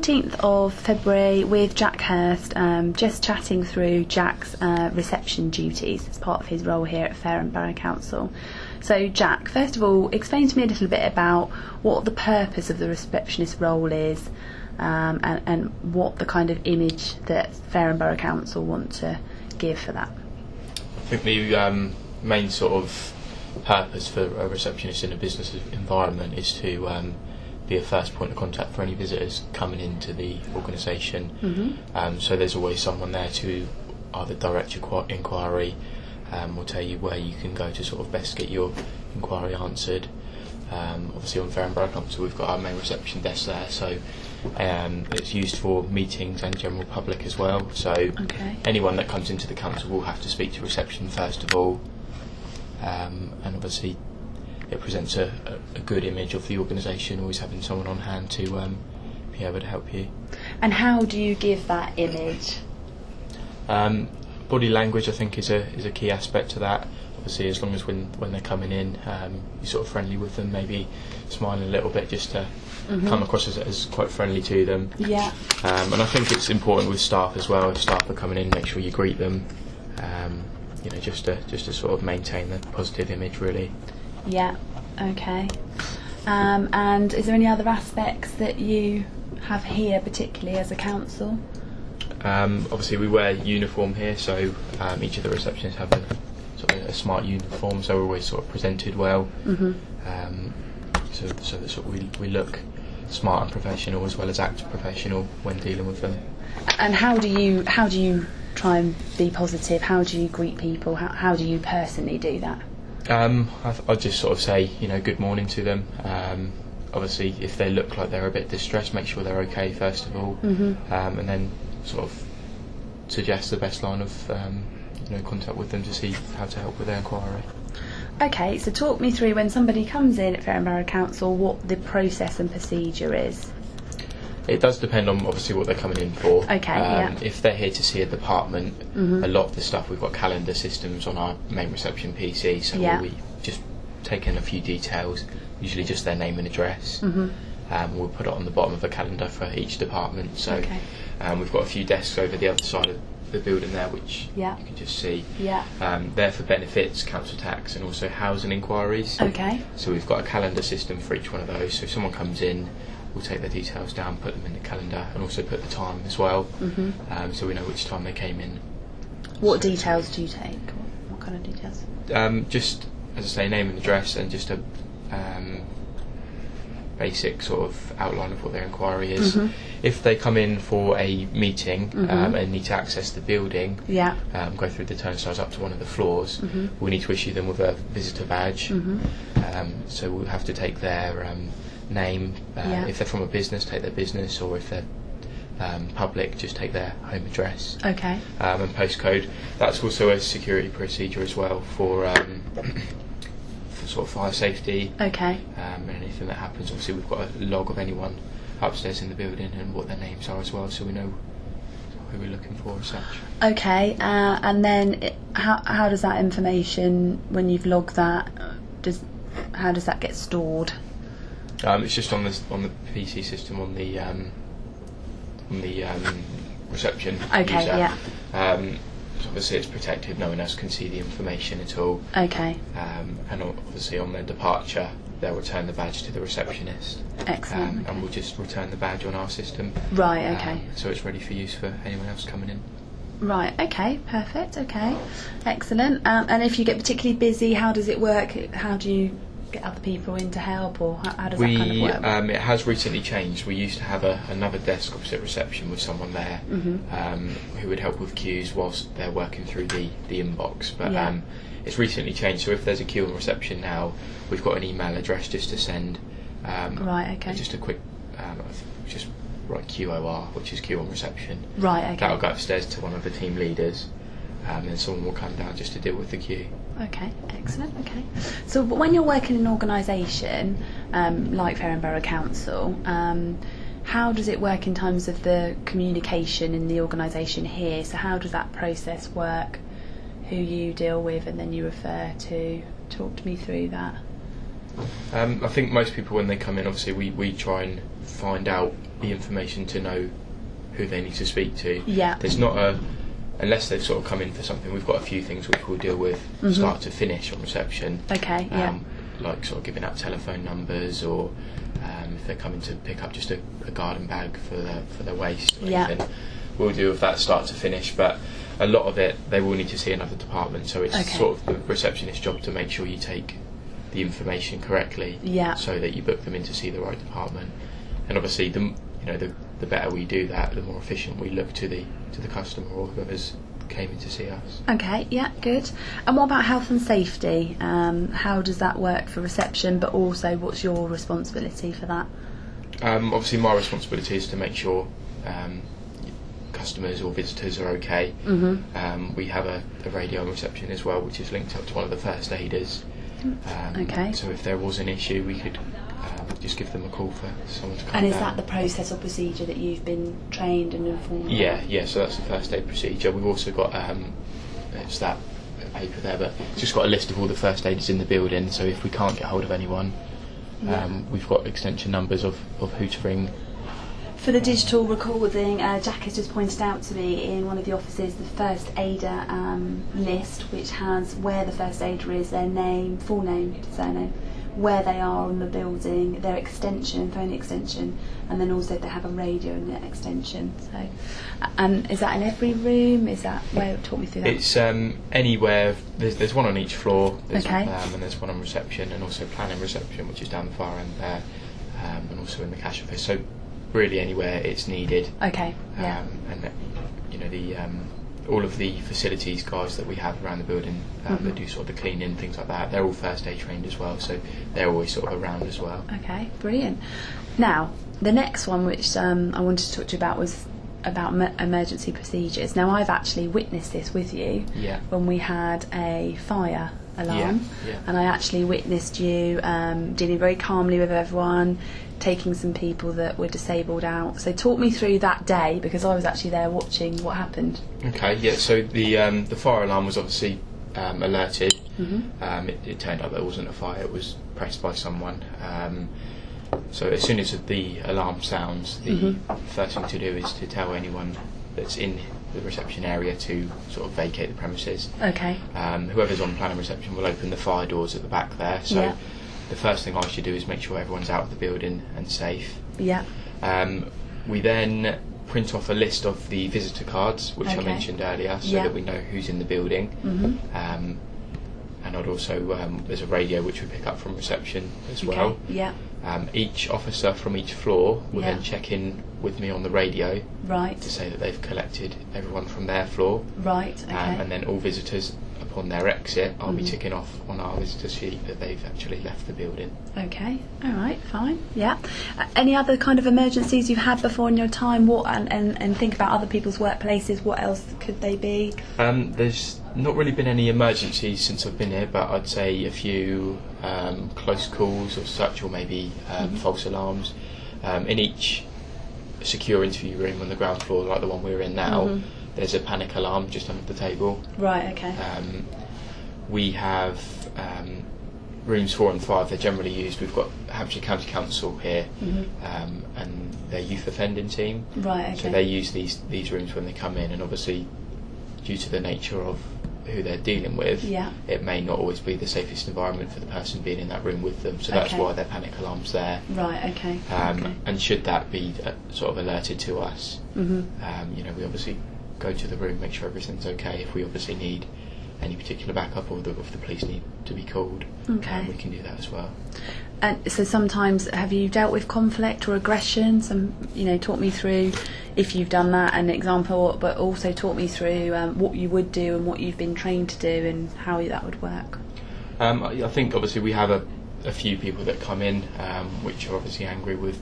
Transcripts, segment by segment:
14th of February with Jack Hurst, just chatting through Jack's reception duties as part of his role here at Fareham Borough Council. So Jack, first of all, explain to me a little bit about what the purpose of the receptionist role is, and what the kind of image that Fareham Borough Council want to give for that. I think the main sort of purpose for a receptionist in a business environment is to be a first point of contact for any visitors coming into the organisation. So there's always someone there to either direct your inquiry or tell you where you can go to sort of best get your inquiry answered. Obviously on Fareham Borough Council we've got our main reception desk there, so it's used for meetings and general public as well, so anyone that comes into the council will have to speak to reception first of all, and obviously it presents a good image of the organisation, always having someone on hand to be able to help you. And how do you give that image? Body language I think is a key aspect to that. Obviously as long as when they're coming in you're sort of friendly with them, maybe smiling a little bit just to come across as quite friendly to them. Yeah. And I think it's important with staff as well. If staff are coming in, make sure you greet them, just to sort of maintain the positive image really. Yeah, okay. And is there any other aspects that you have here particularly as a council? Obviously we wear uniform here, so each of the receptionists have a smart uniform, so we're always sort of presented well, so that sort of we look smart and professional as well as act professional when dealing with them. And how do you try and be positive? How do you greet people? How do you personally do that? I'd just sort of say good morning to them. Obviously if they look like they're a bit distressed, make sure they're okay first of all, and then sort of suggest the best line of contact with them to see how to help with their inquiry. Okay, so talk me through when somebody comes in at Fareham Borough Council, what the process and procedure is. It does depend on obviously what they're coming in for. Okay, If they're here to see a department, a lot of the stuff we've got calendar systems on our main reception PC, so we just take in a few details, usually just their name and address. We'll put it on the bottom of a calendar for each department. So we've got a few desks over the other side of the building there, which you can just see. They're for benefits, council tax, and also housing inquiries. So we've got a calendar system for each one of those. So if someone comes in, we'll take their details down, put them in the calendar, and also put the time as well, so we know which time they came in. What details do you take? What kind of details? Just, as I say, name and address, and just a basic sort of outline of what their inquiry is. If they come in for a meeting and need to access the building, go through the turnstiles up to one of the floors, we need to issue them with a visitor badge. So we'll have to take their name, if they're from a business, take their business, or if they're public, just take their home address. And postcode. That's also a security procedure as well for sort of fire safety. And anything that happens, obviously we've got a log of anyone upstairs in the building and what their names are as well, so we know who we're looking for as such. And then how does that information, when you've logged that, how does that get stored? It's just on the PC system on the reception user. So obviously it's protected, no one else can see the information at all. And obviously on their departure they'll return the badge to the receptionist. Excellent. And we'll just return the badge on our system. So it's ready for use for anyone else coming in. Perfect, excellent. And if you get particularly busy, how does it work? How do you get other people in to help, or how does that kind of work? It has recently changed. We used to have another desk opposite reception with someone there who would help with queues whilst they're working through the inbox, but it's recently changed, so if there's a queue on reception now, we've got an email address just to send just a quick just write QOR, which is queue on reception. That'll go upstairs to one of the team leaders, and then someone will come down just to deal with the queue. Excellent. So when you're working in an organisation like Fareham Borough Council, how does it work in terms of the communication in the organisation here? So how does that process work? Who you deal with and then you refer to? Talk to me through that. I think most people when they come in, obviously we try and find out the information to know who they need to speak to. Yeah. There's not a, unless they've sort of come in for something, we've got a few things which we'll deal with start to finish on reception. Okay, yeah. Like sort of giving out telephone numbers, or if they're coming to pick up just a garden bag for their waste or anything, we'll deal with that start to finish. But a lot of it, they will need to see another department, so it's sort of the receptionist's job to make sure you take the information correctly, so that you book them in to see the right department. And obviously, the better we do that, the more efficient we look to the customer or whoever's came in to see us. Okay, yeah, good. And what about health and safety? How does that work for reception, but also what's your responsibility for that? Obviously my responsibility is to make sure customers or visitors are okay. We have a radio on reception as well, which is linked up to one of the first aiders. So if there was an issue, we could just give them a call for someone to come down. And is that the process or procedure that you've been trained and informed about? Yeah, so that's the first aid procedure. We've also got, it's that paper there, but it's just got a list of all the first aiders in the building, so if we can't get hold of anyone, we've got extension numbers of who to ring. For the digital recording, Jack has just pointed out to me in one of the offices the first aider list, which has where the first aider is, their name, full name, surname, where they are on the building, their extension, phone extension, and then also if they have a radio in their extension. So, and is that in every room? Is that where? Talk me through that. It's anywhere. There's one on each floor. There's, okay. And there's one on reception, and also planning reception, which is down the far end there, and also in the cash office. So really anywhere it's needed. Okay. Yeah. And the all of the facilities guys that we have around the building that do sort of the cleaning, things like that, they're all first aid trained as well, so they're always sort of around as well. Okay, brilliant. Now, the next one which I wanted to talk to you about was about emergency procedures. Now, I've actually witnessed this with you when we had a fire alarm, and I actually witnessed you dealing very calmly with everyone, taking some people that were disabled out. So talk me through that day, because I was actually there watching what happened. Okay, yeah, so the fire alarm was obviously alerted. It turned out there wasn't a fire, it was pressed by someone. So as soon as the alarm sounds, the first thing to do is to tell anyone that's in the reception area to sort of vacate the premises. Okay. Whoever's on planning reception will open the fire doors at the back there. So the first thing I should do is make sure everyone's out of the building and safe. Yeah. We then print off a list of the visitor cards, which I mentioned earlier, so that we know who's in the building. And I'd also, there's a radio which we pick up from reception as well. Yeah. Each officer from each floor will then check in with me on the radio to say that they've collected everyone from their floor. Right, okay. And then all visitors, upon their exit, I'll be ticking off on our visitor sheet that they've actually left the building. Okay, all right, fine, yeah. Any other kind of emergencies you've had before in your time? What and think about other people's workplaces, what else could they be? There's not really been any emergencies since I've been here, but I'd say a few close calls or such, or maybe false alarms. In each secure interview room on the ground floor, like the one we're in now, there's a panic alarm just under the table. Right, okay. We have rooms 4 and 5, they're generally used. We've got Hampshire County Council here, and their youth offending team. Right, okay. So they use these rooms when they come in, and obviously due to the nature of who they're dealing with, it may not always be the safest environment for the person being in that room with them, so that's why their panic alarm's there. Right, okay. And should that be sort of alerted to us, we obviously go to the room, make sure everything's okay. If we obviously need any particular backup, or if the police need to be called, we can do that as well. And so sometimes, have you dealt with conflict or aggression? Talk me through if you've done that, an example, but also talk me through what you would do and what you've been trained to do and how that would work. I think obviously we have a few people that come in which are obviously angry with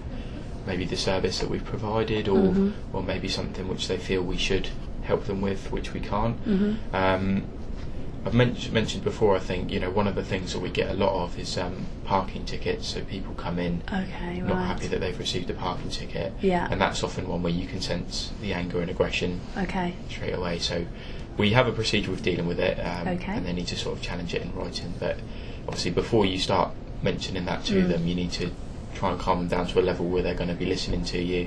maybe the service that we've provided, or maybe something which they feel we should help them with, which we can't. I've mentioned before, I think, one of the things that we get a lot of is parking tickets. So people come in not happy that they've received a parking ticket, and that's often one where you can sense the anger and aggression straight away. So we have a procedure with dealing with it, and they need to sort of challenge it in writing. But obviously before you start mentioning that to them, you need to try and calm them down to a level where they're going to be listening to you,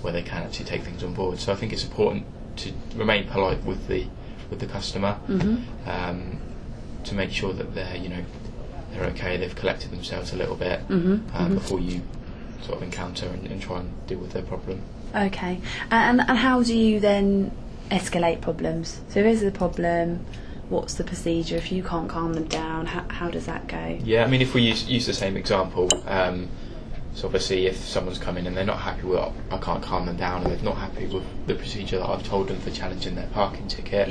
where they can actually take things on board. So I think it's important to remain polite with the customer, to make sure that they're okay, they've collected themselves a little bit before you sort of encounter and try and deal with their problem. Okay, and how do you then escalate problems? So if there's a problem, what's the procedure? If you can't calm them down, how does that go? Yeah, I mean, if we use the same example, so obviously if someone's come in and they're not happy with, I can't calm them down, and they're not happy with the procedure that I've told them for challenging their parking ticket,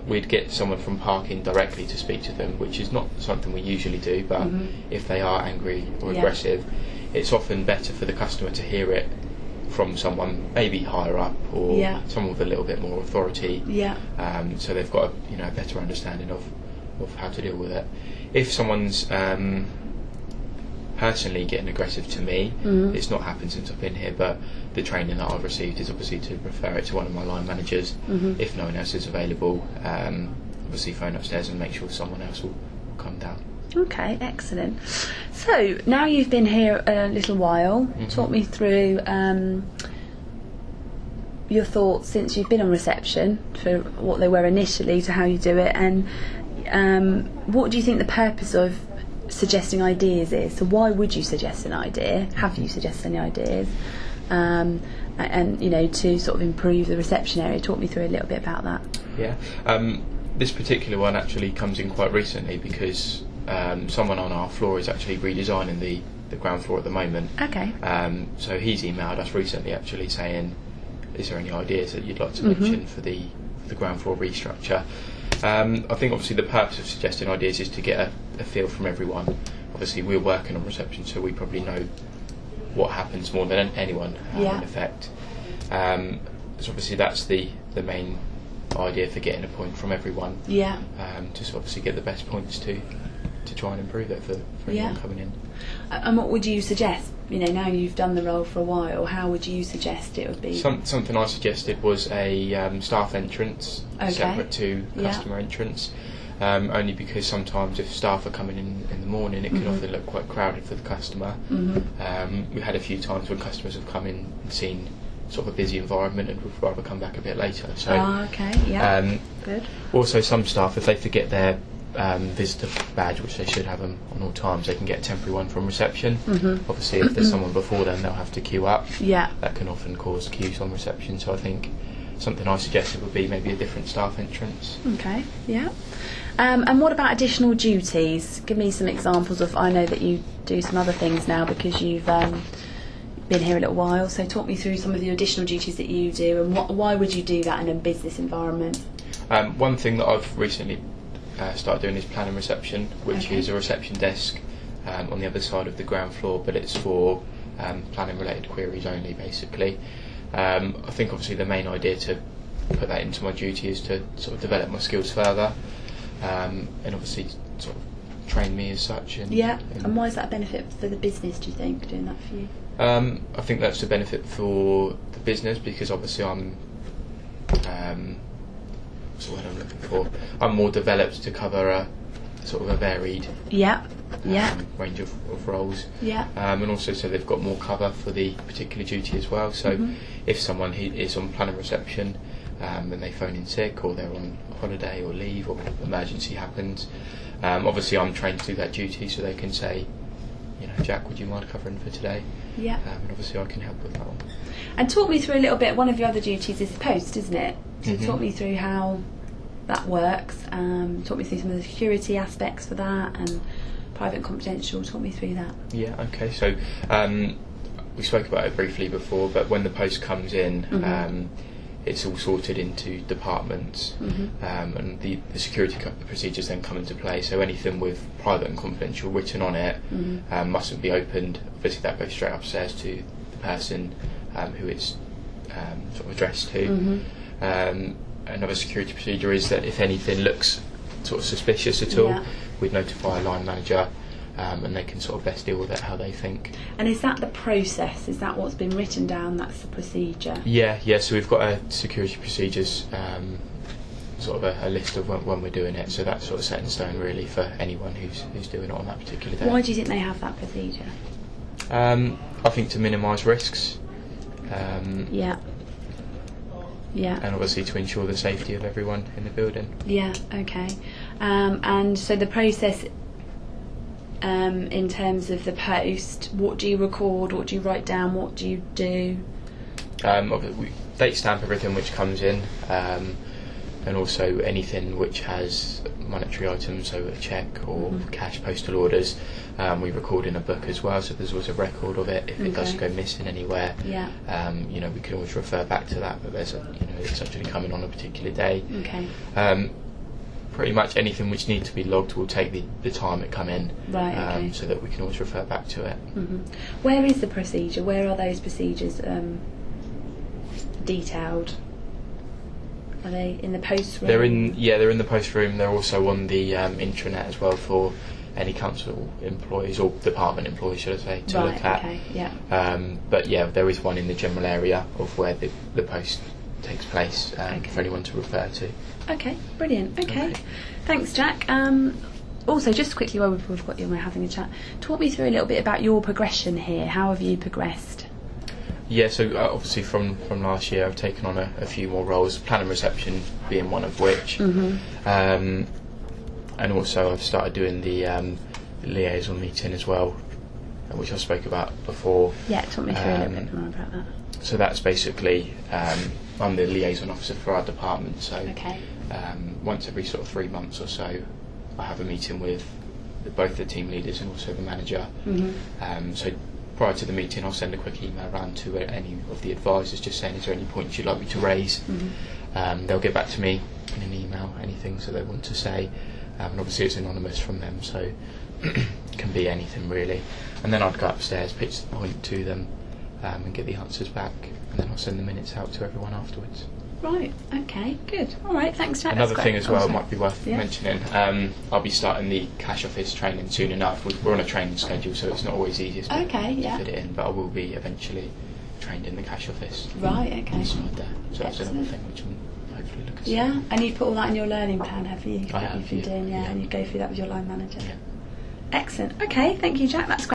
we'd get someone from parking directly to speak to them, which is not something we usually do, but if they are angry or aggressive, it's often better for the customer to hear it from someone maybe higher up, or someone with a little bit more authority, so they've got a better understanding of how to deal with it. If someone's personally getting aggressive to me, it's not happened since I've been here, but the training that I've received is obviously to refer it to one of my line managers. If no one else is available, obviously phone upstairs and make sure someone else will come down. Okay, excellent. So now you've been here a little while, talk me through your thoughts since you've been on reception, for what they were initially to how you do it, and what do you think the purpose of suggesting ideas is? So why would you suggest an idea? Have you suggested any ideas? And to sort of improve the reception area, talk me through a little bit about that. Yeah, this particular one actually comes in quite recently because someone on our floor is actually redesigning the ground floor at the moment. Okay. So he's emailed us recently actually saying, is there any ideas that you'd like to mention for the ground floor restructure? I think obviously the purpose of suggesting ideas is to get a feel from everyone. Obviously we're working on reception, so we probably know what happens more than anyone in effect. So obviously that's the main idea for getting a point from everyone. To obviously get the best points to try and improve it for anyone coming in. And what would you suggest? Now you've done the role for a while, how would you suggest it would be? Something I suggested was a staff entrance separate to customer entrance, only because sometimes if staff are coming in the morning, it can often look quite crowded for the customer. We had a few times when customers have come in and seen sort of a busy environment and would rather come back a bit later. So, good. Also, some staff, if they forget their visitor badge, which they should have them on all times, they can get a temporary one from reception. Obviously if there's someone before them, they'll have to queue up. That can often cause queues on reception, so I think something I suggested would be maybe a different staff entrance. Okay, and what about additional duties? Give me some examples of, I know that you do some other things now because you've been here a little while, so talk me through some of the additional duties that you do, and why would you do that in a business environment? One thing that I've recently started doing is planning reception, which is a reception desk on the other side of the ground floor, but it's for planning related queries only, basically. I think obviously the main idea to put that into my duty is to sort of develop my skills further, and obviously sort of train me as such. And why is that a benefit for the business, do you think, doing that for you? I think that's a benefit for the business because obviously I'm what's the word I'm looking for? I'm more developed to cover a sort of a varied range of roles. And also so they've got more cover for the particular duty as well. So if someone is on planning reception and they phone in sick, or they're on holiday or leave, or emergency happens, obviously I'm trained to do that duty, so they can say, Jack, would you mind covering for today? And obviously I can help with that one. And talk me through a little bit, one of your other duties is post, isn't it? So talk me through how that works, talk me through some of the security aspects for that, and private and confidential, talk me through that. Okay, so we spoke about it briefly before, but when the post comes in, it's all sorted into departments, and the security procedures then come into play. So anything with private and confidential written on it mustn't be opened. Obviously that goes straight upstairs to the person who it's sort of addressed to. Another security procedure is that if anything looks sort of suspicious at all, we'd notify a line manager, and they can sort of best deal with it how they think. And is that the process? Is that what's been written down? That's the procedure? So we've got a security procedures, sort of a list of when we're doing it, so that's sort of set in stone really for anyone who's doing it on that particular day. Why do you think they have that procedure? I think to minimise risks. Yeah. Yeah. And obviously to ensure the safety of everyone in the building. Yeah. Okay. And so the process, in terms of the post, what do you record? What do you write down? What do you do? We date stamp everything which comes in, and also anything which has monetary items, so a cheque or cash, postal orders. We record in a book as well, so there's always a record of it. If it does go missing anywhere, we can always refer back to that. But there's it's actually coming on a particular day. Okay. Pretty much anything which needs to be logged will take the time it come in, right? So that we can always refer back to it. Where is the procedure? Where are those procedures detailed? Are they in the post room? They're in the post room. They're also on the intranet as well for any council employees or department employees, should I say, to look at. Okay, yeah. But yeah, there is one in the general area of where the post takes place for anyone to refer to. Okay, brilliant. Okay. Thanks, Jack. Also, just quickly while we've got you and we're having a chat, talk me through a little bit about your progression here. How have you progressed? Yeah, so obviously from last year I've taken on a few more roles, planning reception being one of which, and also I've started doing the liaison meeting as well, which I spoke about before. Yeah, talk me through a little bit more about that. So that's basically, I'm the liaison officer for our department, so once every sort of 3 months or so I have a meeting with both the team leaders and also the manager. So prior to the meeting I'll send a quick email around to any of the advisors just saying is there any points you'd like me to raise. They'll get back to me in an email, anything that they want to say, and obviously it's anonymous from them, so it can be anything really. And then I'd go upstairs, pitch the point to them, and get the answers back, and then I'll send the minutes out to everyone afterwards. Right, okay, good. Alright, thanks, Jack. Another thing as well might be worth mentioning, I'll be starting the cash office training soon enough. We're on a training schedule, so it's not always easiest to fit it in, but I will be eventually trained in the cash office. Right, okay. Inside there. So that's another thing which I'm hopefully looking at. Yeah, and you put all that in your learning plan, have you? I have, You've been doing, and you go through that with your line manager. Yeah. Excellent. Okay, thank you, Jack. That's great.